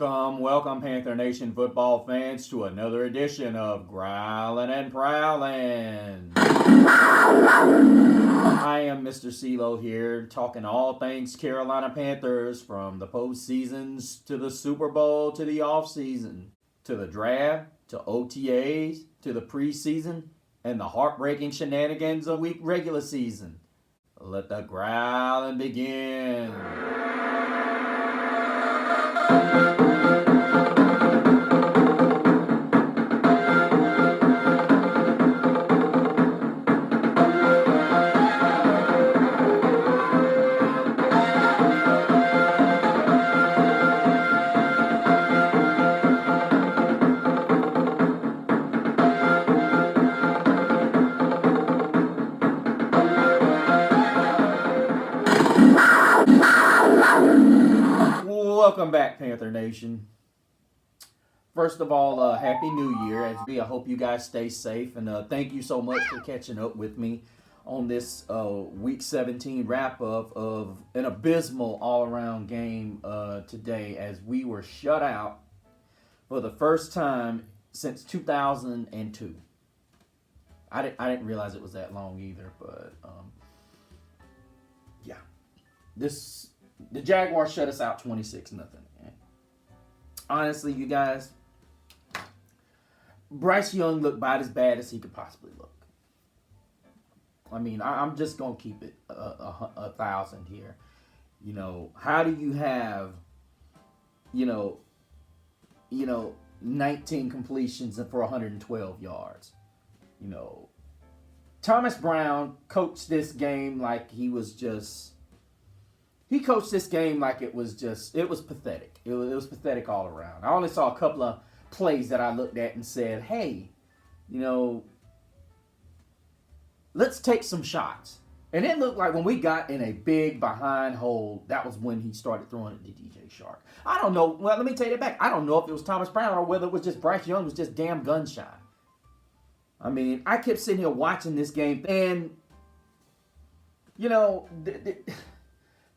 Welcome, Panther Nation football fans, to another edition of Growlin' and Prowlin'. I am Mr. CeeLo here, talking all things Carolina Panthers, from the postseasons to the Super Bowl to the offseason, to the draft, to OTAs, to the preseason, and the heartbreaking shenanigans of week regular season. Let the growling begin. Welcome back, Panther Nation. First of all, Happy New Year. I hope you guys stay safe, and thank you so much for catching up with me on this Week 17 wrap-up of an abysmal all-around game today, as we were shut out for the first time since 2002. I didn't realize it was that long either, but yeah. The Jaguars shut us out 26-0. Honestly, you guys, Bryce Young looked about as bad as he could possibly look. I mean, I'm just going to keep it a thousand here. You know, how do you have, 19 completions for 112 yards? Thomas Brown coached this game like he coached this game like it was pathetic. It was pathetic all around. I only saw a couple of plays that I looked at and said, hey, let's take some shots. And it looked like when we got in a big behind hole, that was when he started throwing it to DJ Chark. I don't know. Well, let me take it back. I don't know if it was Thomas Brown or whether it was just Bryce Young was just damn gun shy. I mean, I kept sitting here watching this game, and,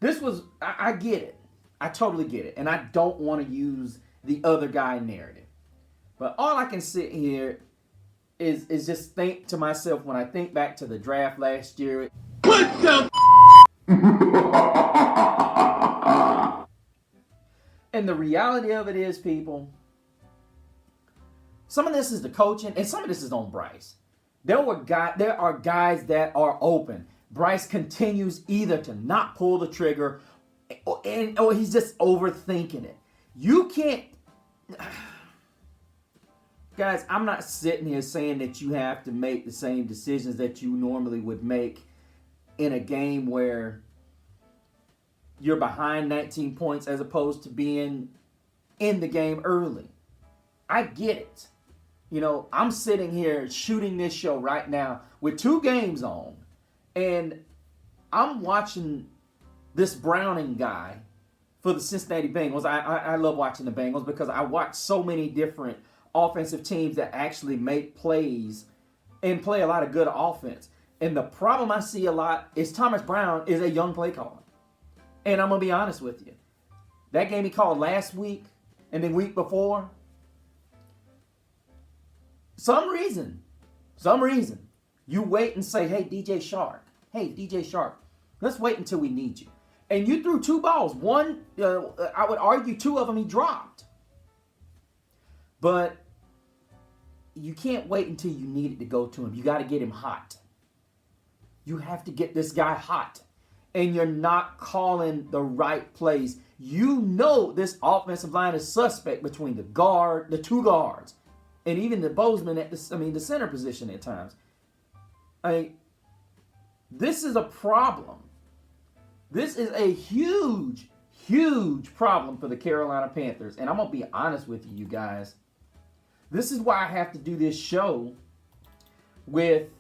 this was, I get it. I totally get it. And I don't want to use the other guy narrative. But all I can sit here is just think to myself when I think back to the draft last year. What the And the reality of it is, people, some of this is the coaching and some of this is on Bryce. There are guys that are open. Bryce continues either to not pull the trigger or he's just overthinking it. You can't... Guys, I'm not sitting here saying that you have to make the same decisions that you normally would make in a game where you're behind 19 points as opposed to being in the game early. I get it. I'm sitting here shooting this show right now with 2 games on. And I'm watching this Browning guy for the Cincinnati Bengals. I love watching the Bengals because I watch so many different offensive teams that actually make plays and play a lot of good offense. And the problem I see a lot is Thomas Brown is a young play caller. And I'm going to be honest with you. That game he called last week and the week before, some reason, you wait and say, hey, DJ Chark, let's wait until we need you. And you threw 2 balls. One, I would argue 2 of them he dropped. But you can't wait until you need it to go to him. You got to get him hot. You have to get this guy hot. And you're not calling the right plays. This offensive line is suspect between the 2 guards, and even the Bozeman the center position at times. This is a problem. This is a huge, huge problem for the Carolina Panthers. And I'm going to be honest with you guys. This is why I have to do this show with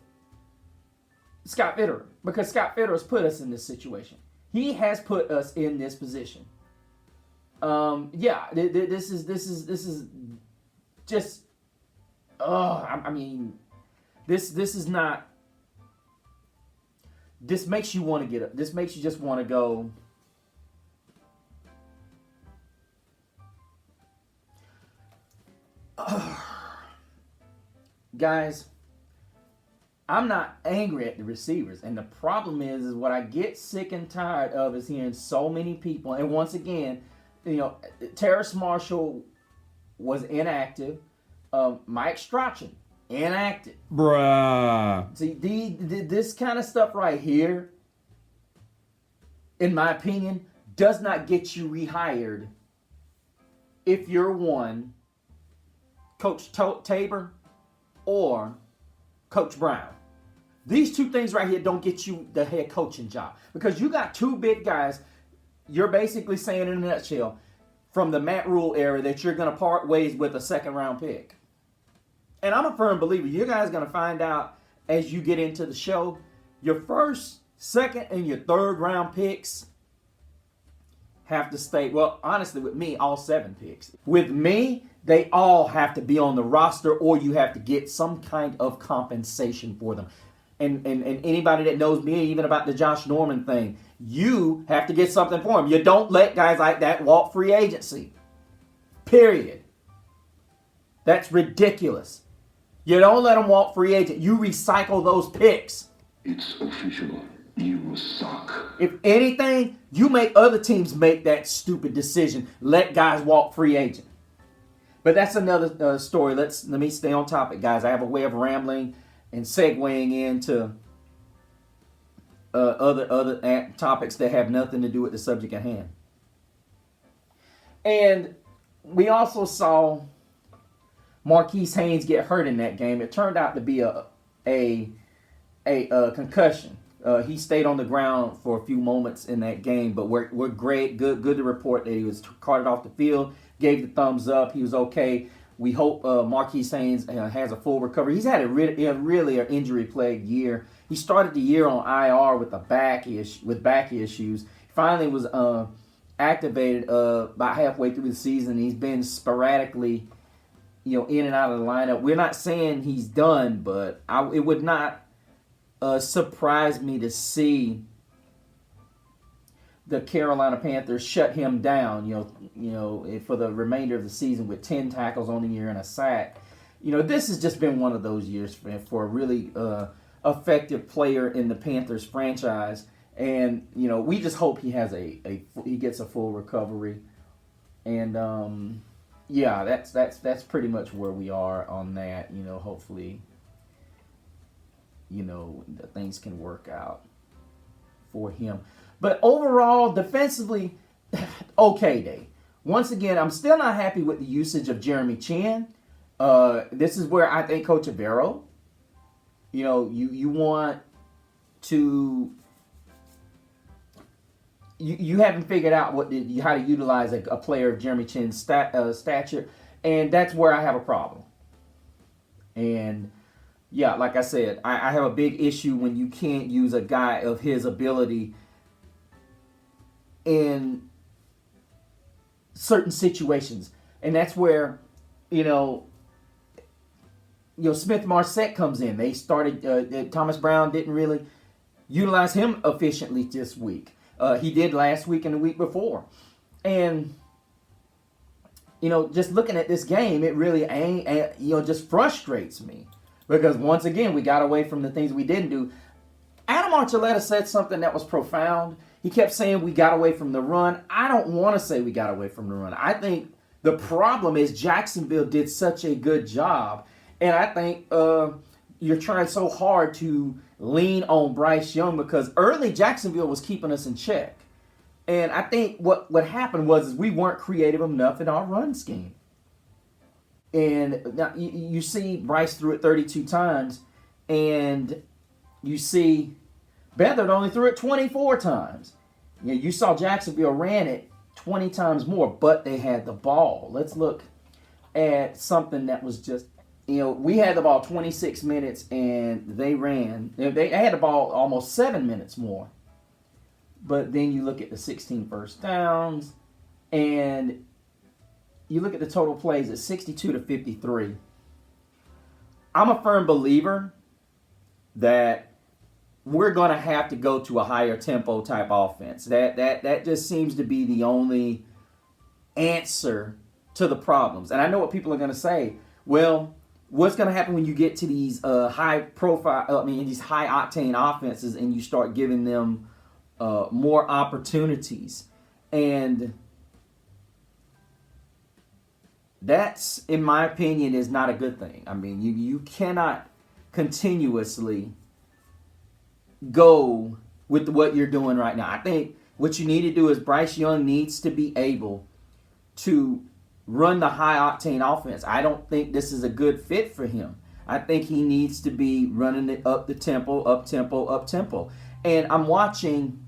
Scott Fitterer. Because Scott Fitterer has put us in this situation. He has put us in this position. This is just... This is not... This makes you want to get up. This makes you just want to go, guys, I'm not angry at the receivers. And the problem is what I get sick and tired of is hearing so many people. And once again, Terrace Marshall was inactive. Mike Strachan, inactive. Bruh. See, this kind of stuff right here, in my opinion, does not get you rehired if you're one, Coach Tabor or Coach Brown. These two things right here don't get you the head coaching job because you got two big guys. You're basically saying in a nutshell from the Matt Rule era that you're going to part ways with a second-round pick. And I'm a firm believer. You guys are going to find out as you get into the show, your first, second, and your third-round picks have to stay. Well, honestly, with me, all 7 picks. With me, they all have to be on the roster or you have to get some kind of compensation for them. And anybody that knows me, even about the Josh Norman thing, you have to get something for them. You don't let guys like that walk free agency. Period. That's ridiculous. You don't let them walk free agent. You recycle those picks. It's official. You suck. If anything, you make other teams make that stupid decision. Let guys walk free agent. But that's another story. Let me stay on topic, guys. I have a way of rambling and segueing into other topics that have nothing to do with the subject at hand. And we also saw Marquise Haynes get hurt in that game. It turned out to be a concussion. He stayed on the ground for a few moments in that game, but we're great. Good to report that he was carted off the field. Gave the thumbs up. He was okay. We hope Marquise Haynes has a full recovery. He's had a really an injury-plagued year. He started the year on IR with back issues. Finally was activated about halfway through the season. He's been sporadically, in and out of the lineup. We're not saying he's done, but it would not surprise me to see the Carolina Panthers shut him down, for the remainder of the season with 10 tackles on the year and a sack. This has just been one of those years for a really effective player in the Panthers franchise. And, we just hope he has he gets a full recovery. And, that's pretty much where we are on that. Hopefully, things can work out for him. But overall, defensively, okay day. Once again, I'm still not happy with the usage of Jeremy Chin. This is where I think Coach Avero, you want to, you haven't figured out how to utilize a player of Jeremy Chin's stature, and that's where I have a problem. And yeah, like I said, I have a big issue when you can't use a guy of his ability in certain situations. And that's where, Smith Marset comes in. They started, Thomas Brown didn't really utilize him efficiently this week. He did last week and the week before. And, just looking at this game, it really just frustrates me. Because once again, we got away from the things we didn't do. Adam Archuleta said something that was profound. He kept saying we got away from the run. I don't want to say we got away from the run. I think the problem is Jacksonville did such a good job. And I think you're trying so hard to lean on Bryce Young because early Jacksonville was keeping us in check. And I think what happened was we weren't creative enough in our run scheme. And now you see Bryce threw it 32 times, and you see Beathard only threw it 24 times. You saw Jacksonville ran it 20 times more, but they had the ball. Let's look at something that was just, we had the ball 26 minutes, and they had the ball almost 7 minutes more. But then you look at the 16 first downs, and you look at the total plays at 62 to 53. I'm a firm believer that we're going to have to go to a higher tempo type offense. That just seems to be the only answer to the problems. And I know what people are going to say. Well, what's going to happen when you get to these these high octane offenses and you start giving them more opportunities. And that's, in my opinion, is not a good thing. I mean, you cannot continuously go with what you're doing right now. I think what you need to do is Bryce Young needs to be able to run the high octane offense. I don't think this is a good fit for him. I think he needs to be running it up the tempo, up tempo, up tempo. And I'm watching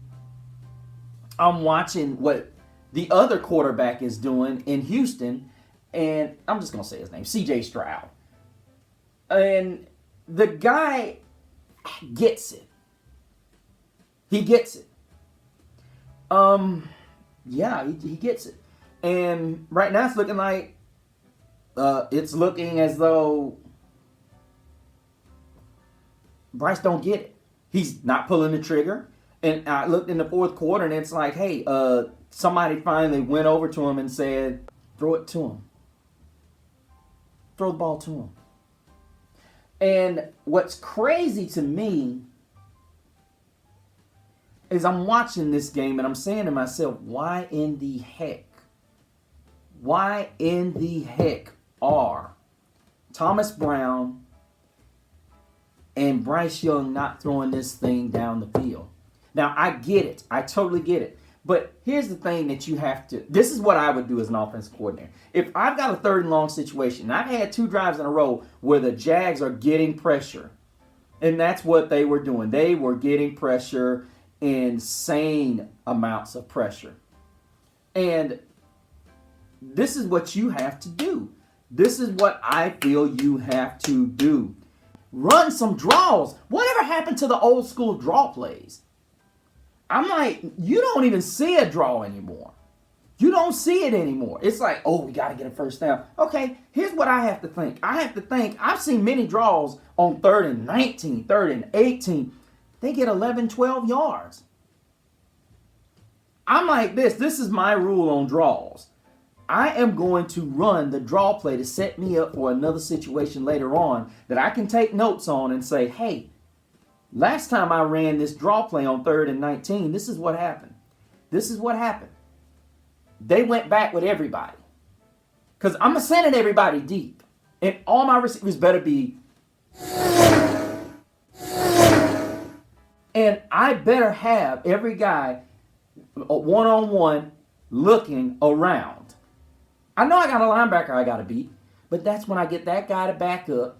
what the other quarterback is doing in Houston, and I'm just going to say his name, CJ Stroud. And the guy gets it. He gets it. Yeah, he gets it. And right now it's looking as though Bryce don't get it. He's not pulling the trigger. And I looked in the fourth quarter and it's like, hey, somebody finally went over to him and said, throw it to him. Throw the ball to him. And what's crazy to me is I'm watching this game and I'm saying to myself, why in the heck are Thomas Brown and Bryce Young not throwing this thing down the field? Now, I get it. I totally get it. But here's the thing that you have to, this is what I would do as an offensive coordinator. If I've got a 3rd and long situation, and I've had 2 drives in a row where the Jags are getting pressure, and that's what they were doing. They were getting pressure, insane amounts of pressure. And this is what you have to do. This is what I feel you have to do. Run some draws. Whatever happened to the old school draw plays? I'm like, you don't even see a draw anymore. You don't see it anymore. It's like, oh, we got to get a first down. Okay, here's what I have to think. I've seen many draws on 3rd and 19, 3rd and 18. They get 11, 12 yards. I'm like this. This is my rule on draws. I am going to run the draw play to set me up for another situation later on that I can take notes on and say, hey, last time I ran this draw play on 3rd and 19, this is what happened. This is what happened. They went back with everybody. Because I'm sending everybody deep. And all my receivers better be. And I better have every guy one-on-one looking around. I know I got a linebacker I got to beat. But that's when I get that guy to back up.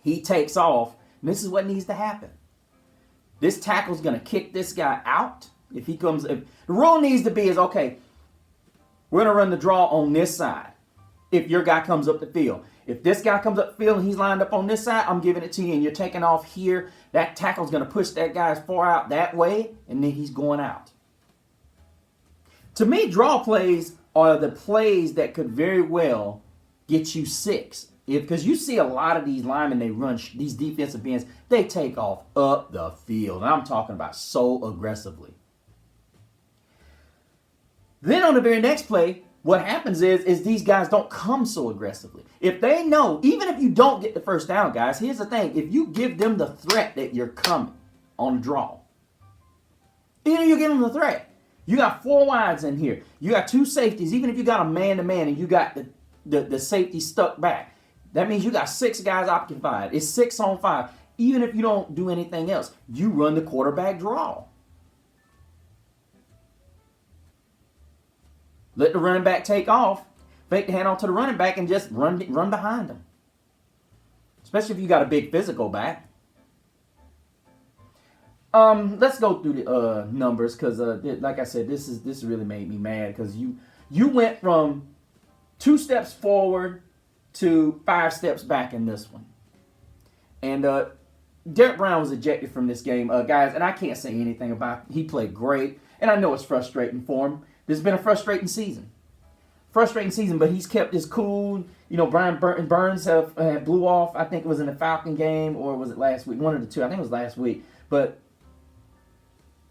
He takes off. And this is what needs to happen. This tackle's going to kick this guy out. If the rule needs to be is, okay, we're going to run the draw on this side. If your guy comes up the field. If this guy comes up the field and he's lined up on this side, I'm giving it to you and you're taking off here. That tackle's going to push that guy as far out that way and then he's going out. To me, draw plays are the plays that could very well get you 6. Because you see a lot of these linemen, they run, these defensive ends, they take off up the field. And I'm talking about so aggressively. Then on the very next play, what happens is these guys don't come so aggressively. If they know, even if you don't get the first down, guys, here's the thing. If you give them the threat that you're coming on the draw, even if you give them the threat, you got 4 wides in here. You got 2 safeties. Even if you got a man-to-man and you got the safety stuck back, that means you got 6 guys occupied. It's 6 on 5. Even if you don't do anything else, you run the quarterback draw. Let the running back take off, fake the handoff to the running back, and just run behind him. Especially if you got a big physical back. Let's go through the numbers because, like I said, this really made me mad because you went from 2 steps forward to 5 steps back in this one. And Derek Brown was ejected from this game, guys, and I can't say anything about it. He played great, and I know it's frustrating for him. This has been a frustrating season. But he's kept his cool. You know, Brian Burns blew off. I think it was in the Falcon game, or was it last week? One of the two. I think it was last week. But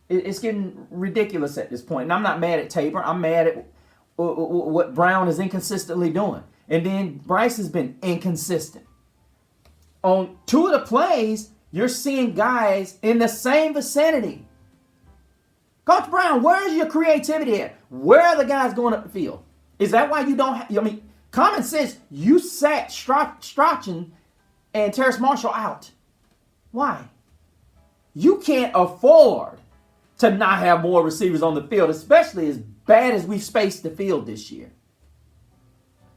it's getting ridiculous at this point. And I'm not mad at Tabor. I'm mad at what Brown is inconsistently doing. And then Bryce has been inconsistent. On 2 of the plays, you're seeing guys in the same vicinity. Coach Brown, where's your creativity at? Where are the guys going up the field? Is that why you don't have, common sense, you sat Strachan and Terrace Marshall out. Why? You can't afford to not have more receivers on the field, especially as bad as we've spaced the field this year.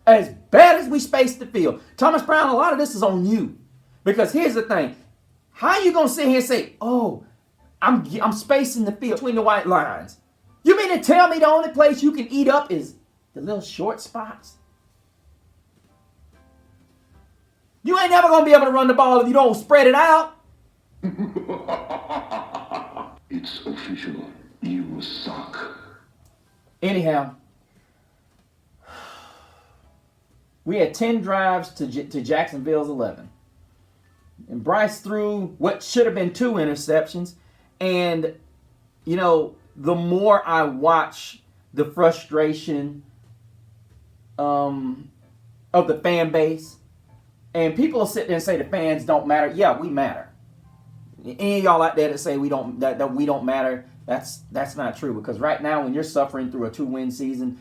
As bad as we spaced the field. Thomas Brown, a lot of this is on you. Because here's the thing. How are you going to sit here and say, oh, I'm spacing the field between the white lines? You mean to tell me the only place you can eat up is the little short spots? You ain't never going to be able to run the ball if you don't spread it out. It's official. You suck. Anyhow, we had 10 drives to Jacksonville's 11. And Bryce threw what should have been 2 interceptions. And, the more I watch the frustration of the fan base, and people will sit there and say the fans don't matter. Yeah, we matter. Any of y'all out there that say we don't matter, that's not true. Because right now, when you're suffering through a 2-win season,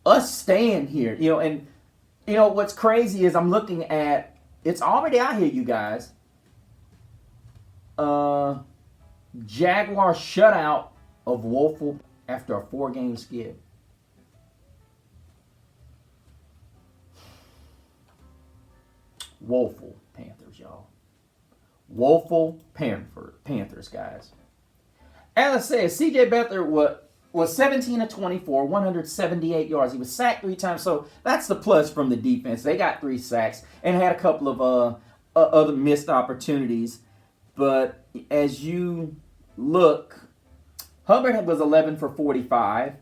us staying here, and what's crazy is I'm looking at, it's already out here, you guys. Jaguars shutout of Woeful after a 4-game skid. Woeful Panthers, y'all. Woeful Panthers, guys. As I said, C.J. Beathard was 17 of 24, 178 yards. He was sacked 3 times, so that's the plus from the defense. They got 3 sacks and had a couple of other missed opportunities. But as you look, Hubbard was 11 for 45.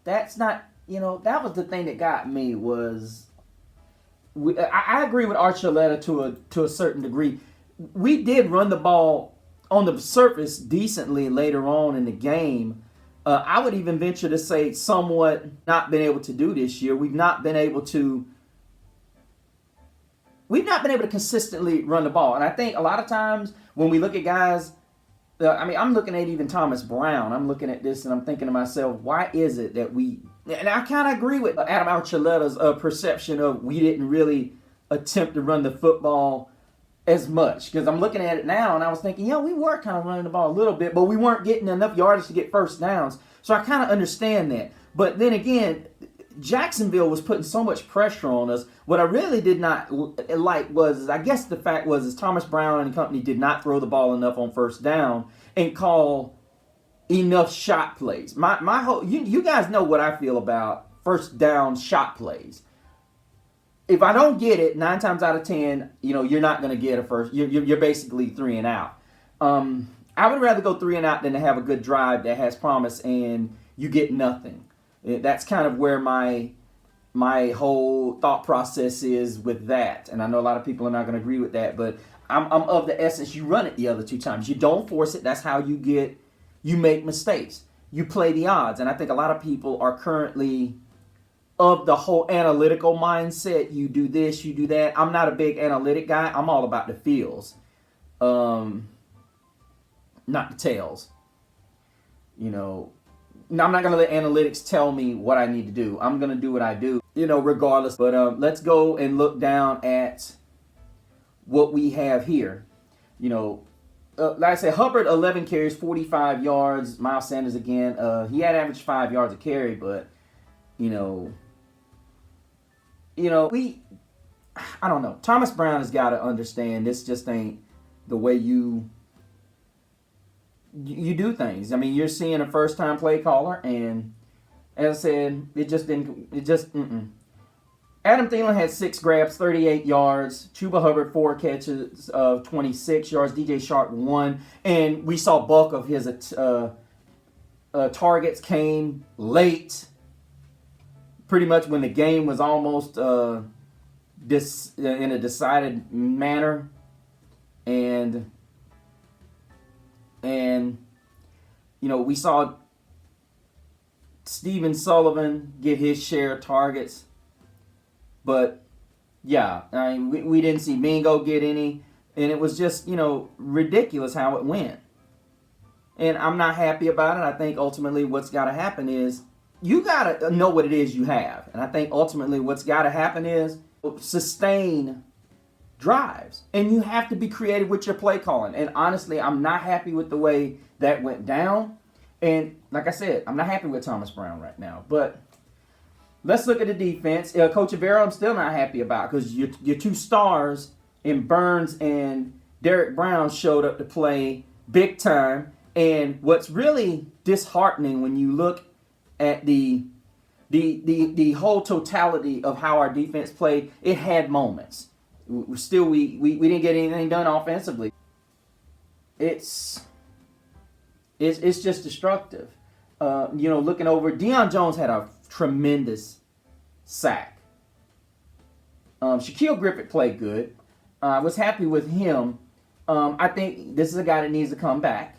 That's not, that was the thing that got me was, I agree with Archuleta to a certain degree. We did run the ball on the surface decently later on in the game. I would even venture to say somewhat not been able to do this year. We've not been able to consistently run the ball. And I think a lot of times when we look at guys, I'm looking at even Thomas Brown. I'm looking at this and I'm thinking to myself, why is it that and I kind of agree with Adam Archuleta's perception of we didn't really attempt to run the football as much. Because I'm looking at it now and I was thinking, we were kind of running the ball a little bit, but we weren't getting enough yardage to get first downs. So I kind of understand that. But then again, Jacksonville was putting so much pressure on us. What I really did not like was, I guess the fact was, is Thomas Brown and company did not throw the ball enough on first down and call enough shot plays. My whole, you guys know what I feel about first down shot plays. If I don't get it, 9 times out of 10, you're not going to get a first. You're basically 3 and out. I would rather go 3 and out than to have a good drive that has promise and you get nothing. That's kind of where my whole thought process is with that. And I know a lot of people are not going to agree with that, but I'm of the essence you run it the other 2 times. You don't force it. That's how you make mistakes. You play the odds. And I think a lot of people are currently of the whole analytical mindset. You do this, you do that. I'm not a big analytic guy. I'm all about the feels, not the tails. I'm not going to let analytics tell me what I need to do. I'm going to do what I do, regardless. But let's go and look down at what we have here. Like I said, Hubbard, 11 carries, 45 yards. Miles Sanders again. He had averaged 5 yards a carry, but, I don't know. Thomas Brown has got to understand this just ain't the way you do things. You're seeing a first-time play caller, and as I said, Adam Thielen had 6 grabs, 38 yards. Chuba Hubbard, 4 catches of 26 yards. DJ Shark, 1. And we saw bulk of his targets came late, pretty much when the game was almost in a decided manner. And we saw Stephen Sullivan get his share of targets. But yeah, I mean, we didn't see Mingo get any, and it was just, ridiculous how it went. And I'm not happy about it. I think ultimately what's got to happen is you got to know what it is you have. And I think ultimately what's got to happen is sustain drives. And you have to be creative with your play calling. And honestly, I'm not happy with the way that went down. And like I said, I'm not happy with Thomas Brown right now. But let's look at the defense. Coach Avero, I'm still not happy about, because your two stars in Burns and Derek Brown showed up to play big time. And what's really disheartening when you look at the whole totality of how our defense played, it had moments. Still, we didn't get anything done offensively. It's just destructive. Looking over, Deion Jones had a tremendous sack. Shaquille Griffith played good. I was happy with him. I think this is a guy that needs to come back.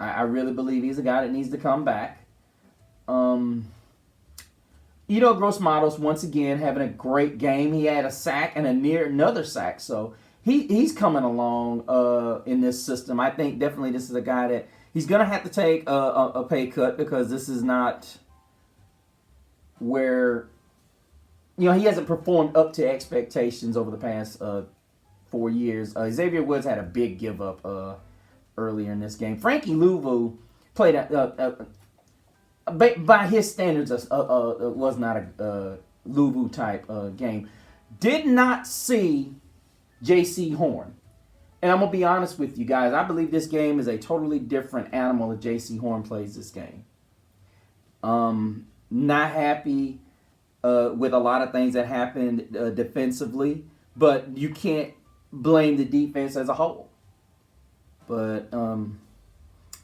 I really believe he's a guy that needs to come back. Gross Matos, once again, having a great game. He had a sack and another sack. So he's coming along in this system. I think definitely this is a guy that he's going to have to take a pay cut, because this is not where, he hasn't performed up to expectations over the past 4 years. Xavier Woods had a big give up earlier in this game. Frankie Louvu played by his standards was not a Louvu type game. Did not see J.C. Horn. And I'm going to be honest with you guys. I believe this game is a totally different animal if J.C. Horn plays this game. Not happy with a lot of things that happened defensively. But you can't blame the defense as a whole. But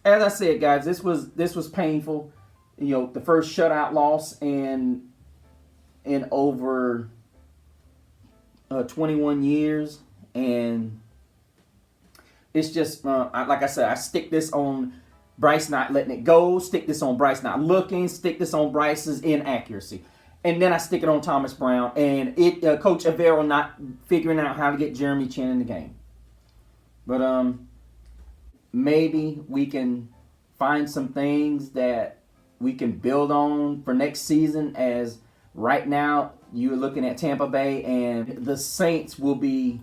as I said, guys, this was painful. The first shutout loss in over 21 years, and it's just like I said, I stick this on Bryce not letting it go, stick this on Bryce not looking, stick this on Bryce's inaccuracy, and then I stick it on Thomas Brown and Coach Avero not figuring out how to get Jeremy Chin in the game. But maybe we can find some things that we can build on for next season, as right now you're looking at Tampa Bay, and the Saints will be,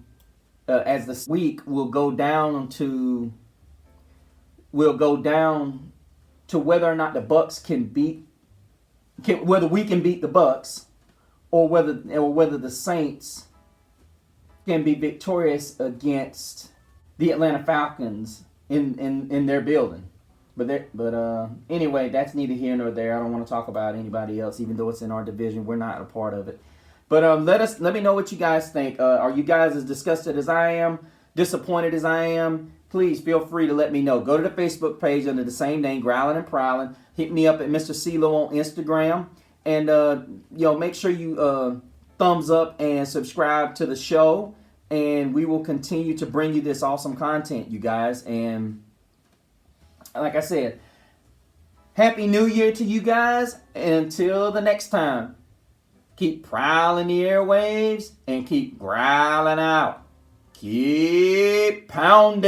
as this week will go down to whether or not the Bucks whether we can beat the Bucks, or whether the Saints can be victorious against the Atlanta Falcons in their building. But anyway, that's neither here nor there. I don't want to talk about anybody else, even though it's in our division. We're not a part of it. But let me know what you guys think. Are you guys as disgusted as I am, disappointed as I am? Please feel free to let me know. Go to the Facebook page under the same name, Growlin' and Prowlin'. Hit me up at Mr. CeeLo on Instagram, and make sure you thumbs up and subscribe to the show. And we will continue to bring you this awesome content, you guys. And like I said, Happy New Year to you guys. And until the next time, keep prowling the airwaves and keep growling out. Keep pounding.